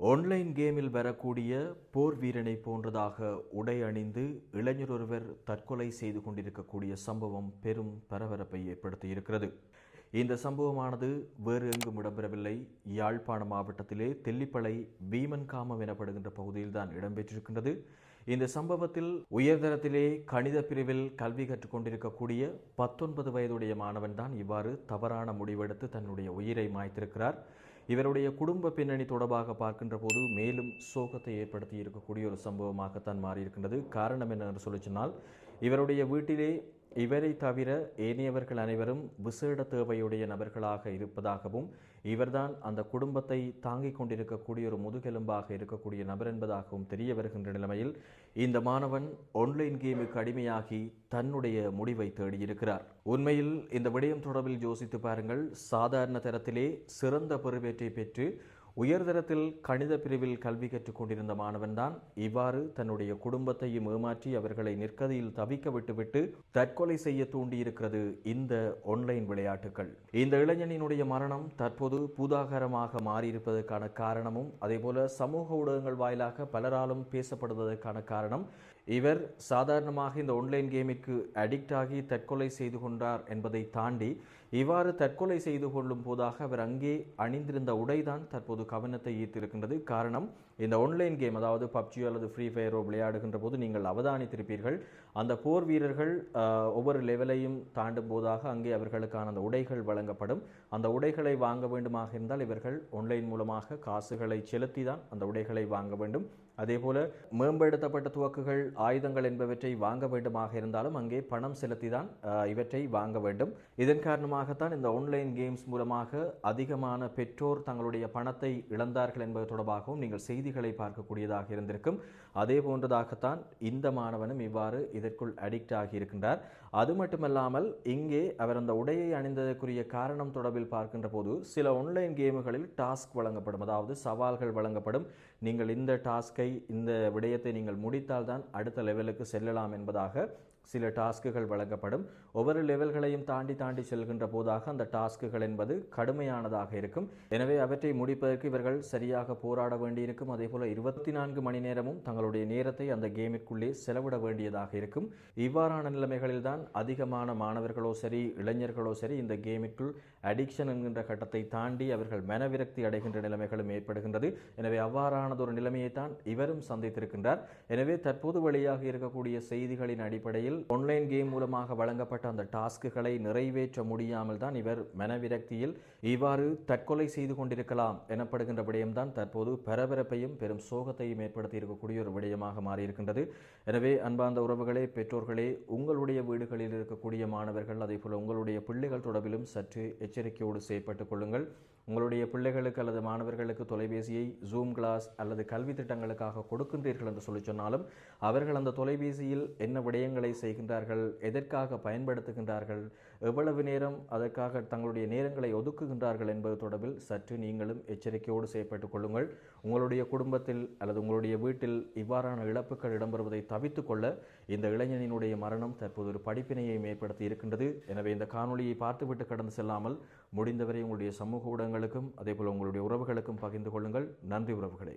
Online கேமில் வரக்கூடிய போர் வீரனை போன்றதாக உடை அணிந்து இளைஞர் ஒருவர் தற்கொலை செய்து கொண்டிருக்கக்கூடிய சம்பவம் பெரும் பரபரப்பை ஏற்படுத்தியிருக்கிறது. இந்த சம்பவமானது வேறு எங்கும் இடம்பெறவில்லை. யாழ்ப்பாண மாவட்டத்திலே தெல்லிப்பளை பீமன்காமம் எனப்படுகின்ற பகுதியில்தான் இடம்பெற்றிருக்கின்றது. இந்த சம்பவத்தில் உயர்தரத்திலே கணித பிரிவில் கல்வி கற்றுக் கொண்டிருக்கக்கூடிய 19 வயதுடைய மாணவன் தான் இவ்வாறு தவறான முடிவெடுத்து தன்னுடைய உயிரை மாய்த்திருக்கிறார். இவருடைய குடும்ப பின்னணி தொடர்பாக பார்க்கின்ற போது மேலும் சோகத்தை ஏற்படுத்தி இருக்கக்கூடிய ஒரு சம்பவமாகத்தான் மாறியிருக்கின்றது. காரணம் என்னென்று சொல்லி சொன்னால், இவருடைய வீட்டிலே இவரை தவிர ஏனையவர்கள் அனைவரும் விசேட தேவையுடைய நபர்களாக இருப்பதாகவும், இவர்தான் அந்த குடும்பத்தை தாங்கிக் கொண்டிருக்கக்கூடிய ஒரு முதுகெலும்பாக இருக்கக்கூடிய நபர் என்பதாகவும் தெரிய வருகின்ற நிலைமையில் இந்த மாணவன் ஆன்லைன் கேமுக்கு அடிமையாகி தன்னுடைய முடிவை தேடியிருக்கிறார். உண்மையில் இந்த விடயம் தொடர்பில் யோசித்து பாருங்கள். சாதாரண தரத்திலே சிறந்த பெறுபேற்றை பெற்று உயர்தரத்தில் கணித பிரிவில் கல்வி கற்றுக் கொண்டிருந்த மாணவன்தான் இவ்வாறு தன்னுடைய குடும்பத்தையும் ஏமாற்றி அவர்களை நிற்கதியில் தவிக்க விட்டுவிட்டு தற்கொலை செய்ய தூண்டியிருக்கிறது இந்த ஆன்லைன் விளையாட்டுகள். இந்த இளைஞனினுடைய மரணம் தற்போது பூதாகரமாக மாறியிருப்பதற்கான காரணமும், அதேபோல சமூக ஊடகங்கள் வாயிலாக பலராலும் பேசப்படுவதற்கான காரணம், இவர் சாதாரணமாக இந்த ஆன்லைன் கேமிற்கு அடிக்ட் ஆகி தற்கொலை செய்து கொண்டார் என்பதை தாண்டி இவ்வாறு தற்கொலை செய்து கொள்ளும் போதாக அவர் அங்கே அணிந்திருந்த உடைதான் தற்போது கவனத்தை ஈர்த்திருக்கின்றது. காரணம், இந்த ஆன்லைன் கேம், அதாவது பப்ஜி அல்லது ஃப்ரீ ஃபயரோ விளையாடுகின்ற போது நீங்கள் அவதானித்திருப்பீர்கள், அந்த போர் வீரர்கள் ஒவ்வொரு லெவலையும் தாண்டும் போதாக அங்கே அவர்களுக்கான அந்த உடைகள் வழங்கப்படும். அந்த உடைகளை வாங்க வேண்டுமாக இருந்தால் இவர்கள் ஆன்லைன் மூலமாக காசுகளை செலுத்தி தான் அந்த உடைகளை வாங்க வேண்டும். அதேபோல மேம்படுத்தப்பட்ட துவக்குகள், ஆயுதங்கள் என்பவற்றை வாங்க வேண்டுமாக இருந்தாலும் அங்கே பணம் செலுத்தி தான் இவற்றை வாங்க வேண்டும். இதன் காரணமாகத்தான் இந்த ஆன்லைன் கேம்ஸ் மூலமாக அதிகமான பெற்றோர் தங்களுடைய பணத்தை இழந்தார்கள் என்பது தொடர்பாகவும் நீங்கள் செய்திகளை பார்க்கக்கூடியதாக இருந்திருக்கும். அதே போன்றதாகத்தான் இந்த மாணவனும் இவ்வாறு இதற்குள் அடிக்ட் ஆகியிருக்கின்றார். அது மட்டுமல்லாமல் இங்கே அவர் அந்த உடையை அணிந்ததற்குரிய காரணம் தொடர்பில் பார்க்கின்ற போது சில ஆன்லைன் கேமுகளில் டாஸ்க் வழங்கப்படும், அதாவது சவால்கள் வழங்கப்படும். நீங்கள் இந்த டாஸ்கை, இந்த விடயத்தை நீங்கள் முடித்தால்தான் அடுத்த லெவலுக்கு செல்லலாம் என்பதாக சில டாஸ்க்குகள் வழங்கப்படும். ஒவ்வொரு லெவல்களையும் தாண்டி தாண்டி செல்கின்ற போதாக அந்த டாஸ்க்குகள் என்பது கடுமையானதாக இருக்கும். எனவே அவற்றை முடிப்பதற்கு இவர்கள் சரியாக போராட வேண்டியிருக்கும். அதே போல 24 மணி நேரமும் தங்களுடைய நேரத்தை அந்த கேமிற்குள்ளே செலவிட வேண்டியதாக இருக்கும். இவ்வாறான நிலைமைகளில் தான் அதிகமான மாணவர்களோ சரி, இளைஞர்களோ சரி இந்த கேமிற்குள் அடிக்ஷன் என்கின்ற கட்டத்தை தாண்டி அவர்கள் மனவிரக்தி அடைகின்ற நிலைமைகளும் ஏற்படுகின்றது. எனவே அவ்வாறானதொரு நிலைமையை தான் இவரும் சந்தித்திருக்கின்றார். எனவே தற்போது வெளியாக இருக்கக்கூடிய செய்திகளின் அடிப்படையில் ஆன்லைன் கேம் மூலமாக வழங்கப்பட்ட அந்த டாஸ்க்குகளை நிறைவேற்ற முடியாமல் தான் இவர் மனவிரக்தியில் இவ்வாறு தற்கொலை செய்து கொண்டிருக்கலாம் எனப்படுகின்ற விடயம்தான் தற்போது பரபரப்பையும் பெரும் சோகத்தையும் ஏற்படுத்தி இருக்கக்கூடிய ஒரு விடயமாக மாறியிருக்கின்றது. எனவே அன்பார்ந்த உறவுகளே, பெற்றோர்களே, உங்களுடைய வீடுகளில் இருக்கக்கூடிய மாணவர்கள், அதே போல உங்களுடைய பிள்ளைகள் தொடர்பிலும் சற்று எச்சரிக்கையோடு செயற்பட்டுக் கொள்ளுங்கள். உங்களுடைய பிள்ளைகளுக்கு அல்லது மாணவர்களுக்கு தொலைபேசியை ஜூம் கிளாஸ் அல்லது கல்வி திட்டங்களுக்காக கொடுக்கின்றீர்கள் என்று சொல்லி சொன்னாலும் அவர்கள் அந்த தொலைபேசியில் என்ன விடயங்களை செய்கின்றார்கள், எதற்காக பயன்படுத்துகின்றார்கள், எவ்வளவு நேரம் அதற்காக தங்களுடைய நேரங்களை ஒதுக்குகின்றார்கள் என்பது தொடர்பில் சற்று நீங்களும் எச்சரிக்கையோடு செயற்பட்டுக் கொள்ளுங்கள். உங்களுடைய குடும்பத்தில் அல்லது உங்களுடைய வீட்டில் இவ்வாறான இழப்புகள் இடம்பெறுவதை தவிர்த்துக் கொள்ள இந்த இளைஞனினுடைய மரணம் தற்போது ஒரு படிப்பினையை ஏற்படுத்தி இருக்கின்றது. எனவே இந்த காணொலியை பார்த்துவிட்டு கடந்து செல்லாமல் முடிந்தவரை உங்களுடைய சமூக ஊடகங்களுக்கும் அதேபோல் உங்களுடைய உறவுகளுக்கும் பகிர்ந்து கொள்ளுங்கள். நன்றி உறவுகளே.